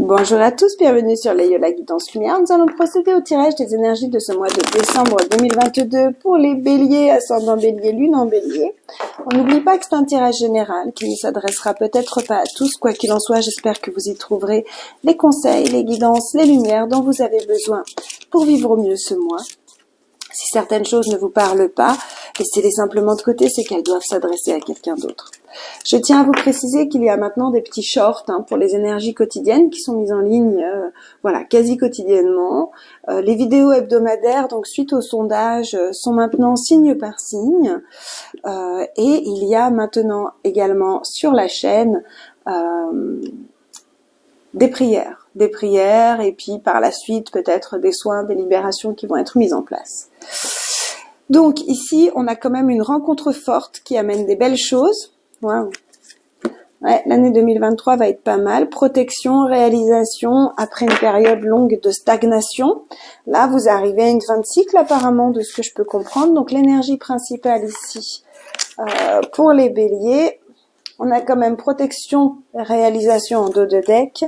Bonjour à tous, bienvenue sur les Yola Guidance Lumière. Nous allons procéder au tirage des énergies de ce mois de décembre 2022 pour les béliers, ascendant bélier, lune en bélier. On n'oublie pas que c'est un tirage général qui ne s'adressera peut-être pas à tous. Quoi qu'il en soit, j'espère que vous y trouverez les conseils, les guidances, les lumières dont vous avez besoin pour vivre au mieux ce mois. Si certaines choses ne vous parlent pas, laissez-les simplement de côté, c'est qu'elles doivent s'adresser à quelqu'un d'autre. Je tiens à vous préciser qu'il y a maintenant des petits shorts pour les énergies quotidiennes qui sont mises en ligne quasi quotidiennement. Les vidéos hebdomadaires, donc suite au sondage, sont maintenant signe par signe. Et il y a maintenant également sur la chaîne des prières et puis par la suite peut-être des soins, des libérations qui vont être mises en place. Donc ici, on a quand même une rencontre forte qui amène des belles choses. Wow. Ouais, l'année 2023 va être pas mal. Protection, réalisation, après une période longue de stagnation. Là, vous arrivez à une fin de cycle apparemment, de ce que je peux comprendre. Donc l'énergie principale ici, pour les béliers, on a quand même protection, réalisation en dos de deck.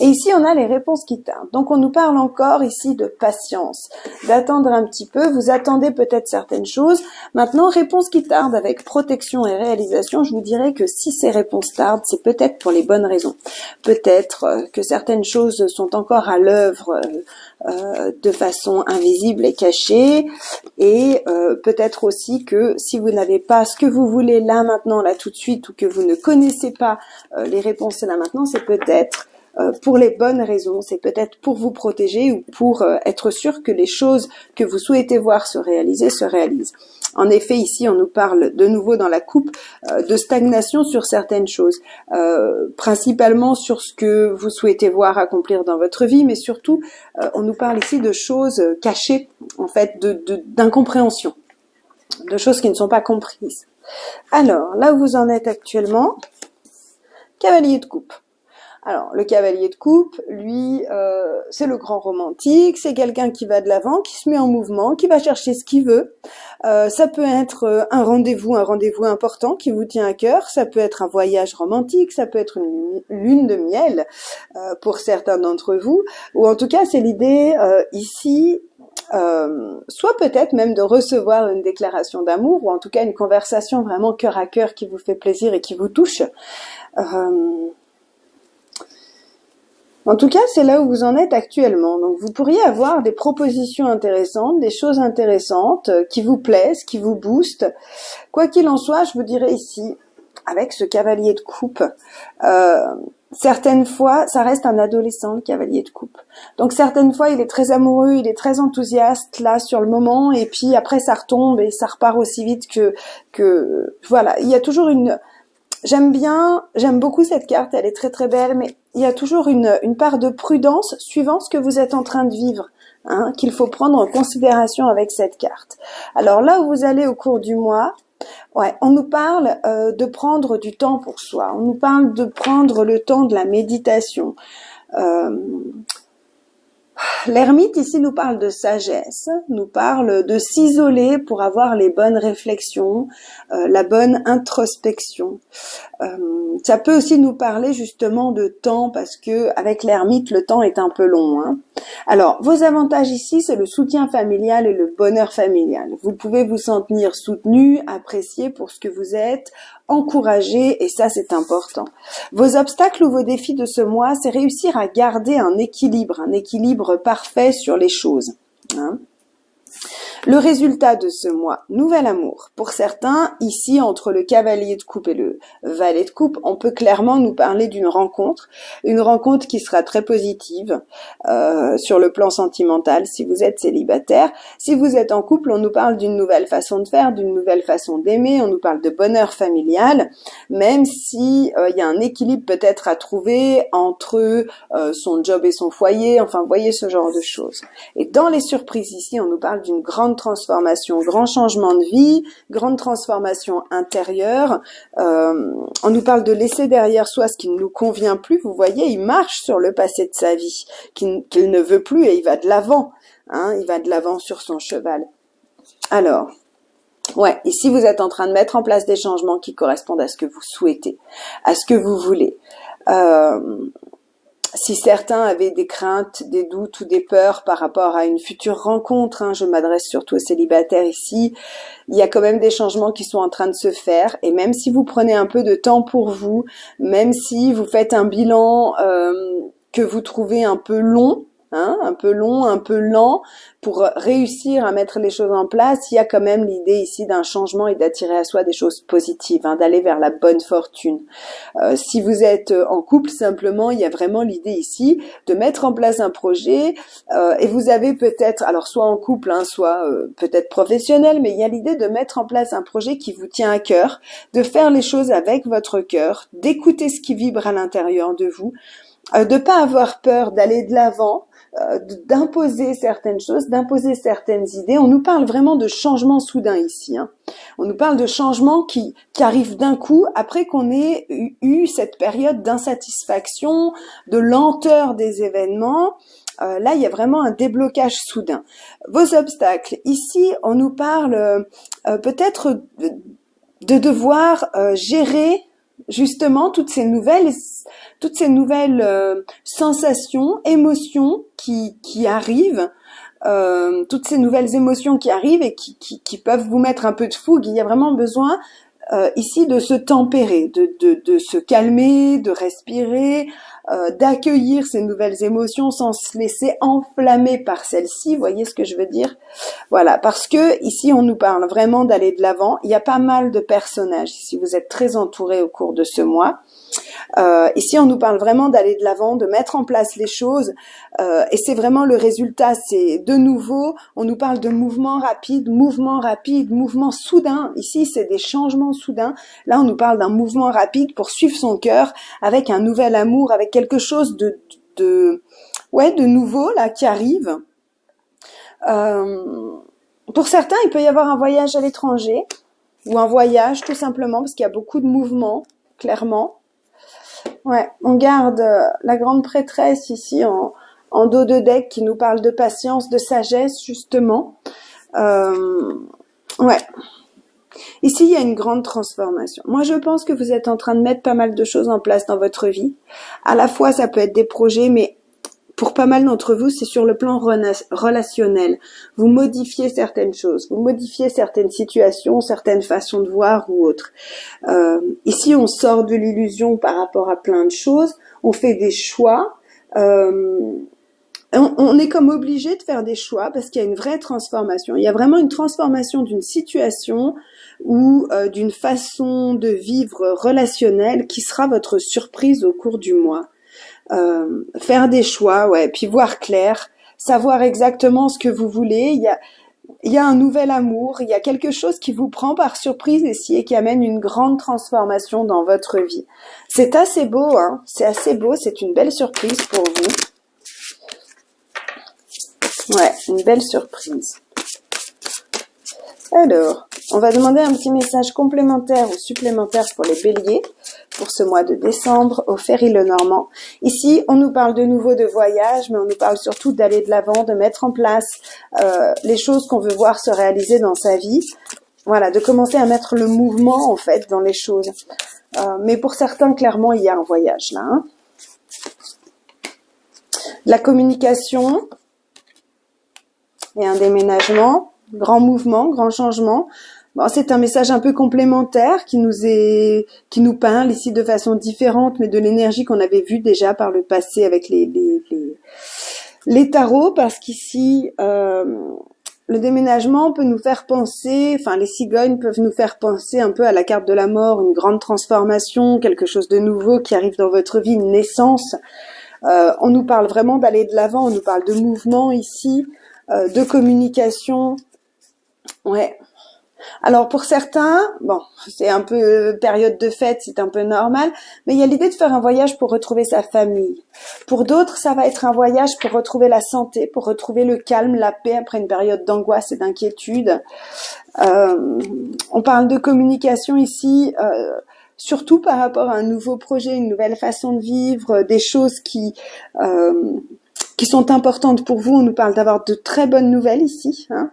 Et ici, on a les réponses qui tardent. Donc, on nous parle encore ici de patience, d'attendre un petit peu. Vous attendez peut-être certaines choses. Maintenant, réponses qui tardent avec protection et réalisation, je vous dirais que si ces réponses tardent, c'est peut-être pour les bonnes raisons. Peut-être que certaines choses sont encore à l'œuvre de façon invisible et cachée. Et peut-être aussi que si vous n'avez pas ce que vous voulez là, maintenant, là, tout de suite, ou que vous ne connaissez pas les réponses là, maintenant, c'est peut-être pour les bonnes raisons, c'est peut-être pour vous protéger ou pour être sûr que les choses que vous souhaitez voir se réalisent. En effet, ici, on nous parle de nouveau dans la coupe de stagnation sur certaines choses, principalement sur ce que vous souhaitez voir accomplir dans votre vie, mais surtout, on nous parle ici de choses cachées, en fait, d'incompréhension, de choses qui ne sont pas comprises. Alors, là où vous en êtes actuellement, cavalier de coupe. Alors, le cavalier de coupe, lui, c'est le grand romantique, c'est quelqu'un qui va de l'avant, qui se met en mouvement, qui va chercher ce qu'il veut. Ça peut être un rendez-vous important qui vous tient à cœur, ça peut être un voyage romantique, ça peut être une lune de miel pour certains d'entre vous, ou en tout cas, c'est l'idée ici, soit peut-être même de recevoir une déclaration d'amour, ou en tout cas une conversation vraiment cœur à cœur qui vous fait plaisir et qui vous touche. En tout cas, c'est là où vous en êtes actuellement. Donc, vous pourriez avoir des propositions intéressantes, des choses intéressantes qui vous plaisent, qui vous boostent. Quoi qu'il en soit, je vous dirais ici, avec ce cavalier de coupe, certaines fois, ça reste un adolescent, le cavalier de coupe. Donc, certaines fois, il est très amoureux, il est très enthousiaste, là, sur le moment, et puis après, ça retombe et ça repart aussi vite que voilà. Il y a toujours une... J'aime beaucoup cette carte, elle est très très belle, mais il y a toujours une part de prudence suivant ce que vous êtes en train de vivre, qu'il faut prendre en considération avec cette carte. Alors là où vous allez au cours du mois, on nous parle de prendre du temps pour soi, on nous parle de prendre le temps de la méditation. L'ermite ici nous parle de sagesse, nous parle de s'isoler pour avoir les bonnes réflexions, la bonne introspection. Ça peut aussi nous parler justement de temps parce que avec l'ermite le temps est un peu long. Alors vos avantages ici c'est le soutien familial et le bonheur familial. Vous pouvez vous sentir soutenu, apprécié pour ce que vous êtes, encouragé et ça c'est important. Vos obstacles ou vos défis de ce mois c'est réussir à garder un équilibre parfait sur les choses. Le résultat de ce mois, nouvel amour. Pour certains, ici, entre le cavalier de coupe et le valet de coupe, on peut clairement nous parler d'une rencontre. Une rencontre qui sera très positive sur le plan sentimental si vous êtes célibataire. Si vous êtes en couple, on nous parle d'une nouvelle façon de faire, d'une nouvelle façon d'aimer. On nous parle de bonheur familial, même si il y a un équilibre peut-être à trouver entre son job et son foyer. Enfin, vous voyez ce genre de choses. Et dans les surprises ici, on nous parle d'une grande transformation, grand changement de vie, grande transformation intérieure. On nous parle de laisser derrière soi ce qui ne nous convient plus. Vous voyez, il marche sur le passé de sa vie, qu'il ne veut plus et il va de l'avant. Il va de l'avant sur son cheval. Alors, ici vous êtes en train de mettre en place des changements qui correspondent à ce que vous souhaitez, à ce que vous voulez. Si certains avaient des craintes, des doutes ou des peurs par rapport à une future rencontre, hein, je m'adresse surtout aux célibataires ici, il y a quand même des changements qui sont en train de se faire. Et même si vous prenez un peu de temps pour vous, même si vous faites un bilan que vous trouvez un peu long, hein, un peu long, un peu lent, pour réussir à mettre les choses en place, il y a quand même l'idée ici d'un changement et d'attirer à soi des choses positives, hein, d'aller vers la bonne fortune. Si vous êtes en couple, simplement, il y a vraiment l'idée ici de mettre en place un projet et vous avez peut-être, alors soit en couple, hein, soit peut-être professionnel, mais il y a l'idée de mettre en place un projet qui vous tient à cœur, de faire les choses avec votre cœur, d'écouter ce qui vibre à l'intérieur de vous, de pas avoir peur d'aller de l'avant, d'imposer certaines choses, d'imposer certaines idées. On nous parle vraiment de changement soudain ici, hein. On nous parle de changements qui arrivent d'un coup après qu'on ait eu cette période d'insatisfaction, de lenteur des événements. Là, il y a vraiment un déblocage soudain. Vos obstacles. Ici, on nous parle peut-être de devoir gérer justement toutes ces nouvelles sensations, émotions qui arrivent, toutes ces nouvelles émotions qui arrivent et qui peuvent vous mettre un peu de fougue. Il y a vraiment besoin ici de se tempérer, de se calmer, de respirer, d'accueillir ces nouvelles émotions sans se laisser enflammer par celles-ci. Vous voyez ce que je veux dire? Voilà, parce que ici on nous parle vraiment d'aller de l'avant. Il y a pas mal de personnages. Si vous êtes très entouré au cours de ce mois, ici on nous parle vraiment d'aller de l'avant, de mettre en place les choses, et c'est vraiment le résultat. C'est de nouveau, on nous parle de mouvements rapides, mouvements soudains. Ici c'est des changements soudains. Là on nous parle d'un mouvement rapide pour suivre son cœur avec un nouvel amour, avec quelque chose de nouveau là qui arrive. Pour certains il peut y avoir un voyage à l'étranger ou un voyage tout simplement parce qu'il y a beaucoup de mouvements, clairement. Ouais, on garde la grande prêtresse ici en dos de deck qui nous parle de patience, de sagesse justement. Ouais. Ici, il y a une grande transformation. Moi, je pense que vous êtes en train de mettre pas mal de choses en place dans votre vie. À la fois, ça peut être des projets, mais pour pas mal d'entre vous, c'est sur le plan relationnel. Vous modifiez certaines choses, vous modifiez certaines situations, certaines façons de voir ou autres. Ici, on sort de l'illusion par rapport à plein de choses, on fait des choix. On est comme obligé de faire des choix parce qu'il y a une vraie transformation. Il y a vraiment une transformation d'une situation ou d'une façon de vivre relationnelle qui sera votre surprise au cours du mois. Faire des choix, ouais, puis voir clair, savoir exactement ce que vous voulez. Il y a un nouvel amour, il y a quelque chose qui vous prend par surprise ici et qui amène une grande transformation dans votre vie. C'est assez beau, hein, c'est assez beau, c'est une belle surprise pour vous. Ouais, une belle surprise. Alors, on va demander un petit message complémentaire ou supplémentaire pour les béliers pour ce mois de décembre au Ferry-le-Normand. Ici, on nous parle de nouveau de voyage, mais on nous parle surtout d'aller de l'avant, de mettre en place les choses qu'on veut voir se réaliser dans sa vie. Voilà, de commencer à mettre le mouvement en fait dans les choses. Mais pour certains, clairement, il y a un voyage là. Hein. La communication et un déménagement. Grand mouvement, grand changement. Bon, c'est un message un peu complémentaire qui nous parle ici de façon différente, mais de l'énergie qu'on avait vue déjà par le passé avec les tarots, parce qu'ici le déménagement peut nous faire penser, enfin les cigognes peuvent nous faire penser un peu à la carte de la mort, une grande transformation, quelque chose de nouveau qui arrive dans votre vie, une naissance. On nous parle vraiment d'aller de l'avant, on nous parle de mouvement ici, de communication. Ouais. Alors pour certains, bon, c'est un peu période de fête, c'est un peu normal, mais il y a l'idée de faire un voyage pour retrouver sa famille. Pour d'autres, ça va être un voyage pour retrouver la santé, pour retrouver le calme, la paix après une période d'angoisse et d'inquiétude. On parle de communication ici, surtout par rapport à un nouveau projet, une nouvelle façon de vivre, des choses qui sont importantes pour vous. On nous parle d'avoir de très bonnes nouvelles ici, hein,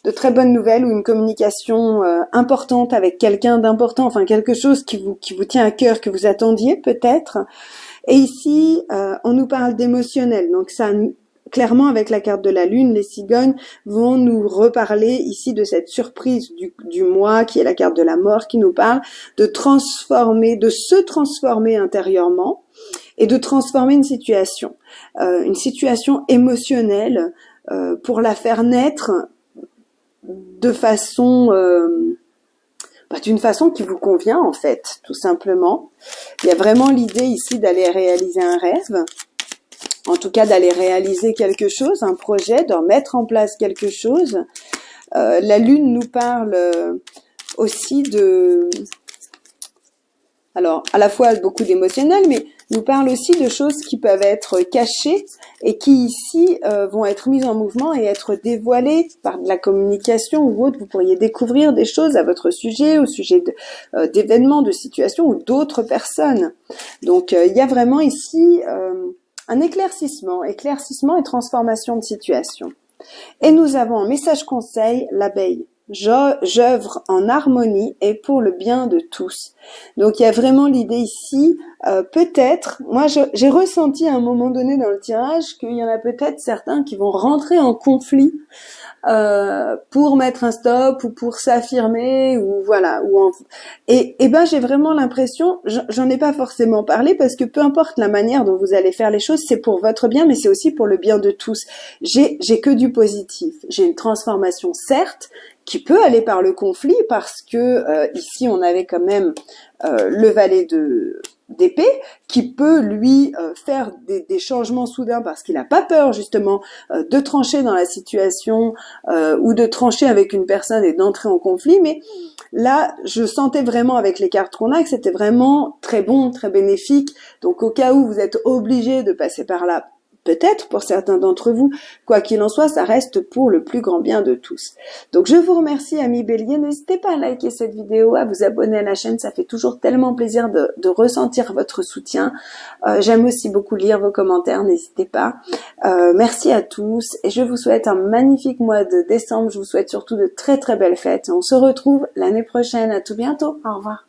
de très bonnes nouvelles ou une communication importante avec quelqu'un d'important, enfin quelque chose qui vous tient à cœur, que vous attendiez peut-être. Et ici, on nous parle d'émotionnel. Donc ça, clairement, avec la carte de la Lune, les cigognes vont nous reparler ici de cette surprise du mois, qui est la carte de la mort, qui nous parle de se transformer intérieurement et de transformer une situation émotionnelle pour la faire naître de façon d'une façon qui vous convient en fait, tout simplement. Il y a vraiment l'idée ici d'aller réaliser un rêve, en tout cas d'aller réaliser quelque chose, un projet, de mettre en place quelque chose. La Lune nous parle aussi alors à la fois beaucoup d'émotionnel, mais nous parle aussi de choses qui peuvent être cachées et qui ici vont être mises en mouvement et être dévoilées par de la communication ou autre. Vous pourriez découvrir des choses à votre sujet, au sujet d'événements, de situations ou d'autres personnes. Donc il y a vraiment ici un éclaircissement et transformation de situation. Et nous avons un message conseil, l'abeille. J'œuvre en harmonie et pour le bien de tous. Donc il y a vraiment l'idée ici, peut-être, moi j'ai ressenti à un moment donné dans le tirage qu'il y en a peut-être certains qui vont rentrer en conflit pour mettre un stop ou pour s'affirmer ou voilà et ben j'ai vraiment l'impression, j'en ai pas forcément parlé parce que peu importe la manière dont vous allez faire les choses, c'est pour votre bien mais c'est aussi pour le bien de tous. J'ai que du positif. J'ai une transformation certes qui peut aller par le conflit parce que ici on avait quand même le valet d'épée qui peut lui faire des changements soudains parce qu'il n'a pas peur justement de trancher dans la situation ou de trancher avec une personne et d'entrer en conflit, mais là je sentais vraiment avec les cartes qu'on a que c'était vraiment très bon, très bénéfique. Donc au cas où vous êtes obligé de passer par là, peut-être pour certains d'entre vous, quoi qu'il en soit, ça reste pour le plus grand bien de tous. Donc je vous remercie amis Bélier, n'hésitez pas à liker cette vidéo, à vous abonner à la chaîne, ça fait toujours tellement plaisir de ressentir votre soutien. J'aime aussi beaucoup lire vos commentaires, n'hésitez pas. Merci à tous et je vous souhaite un magnifique mois de décembre, je vous souhaite surtout de très très belles fêtes. On se retrouve l'année prochaine, à tout bientôt, au revoir.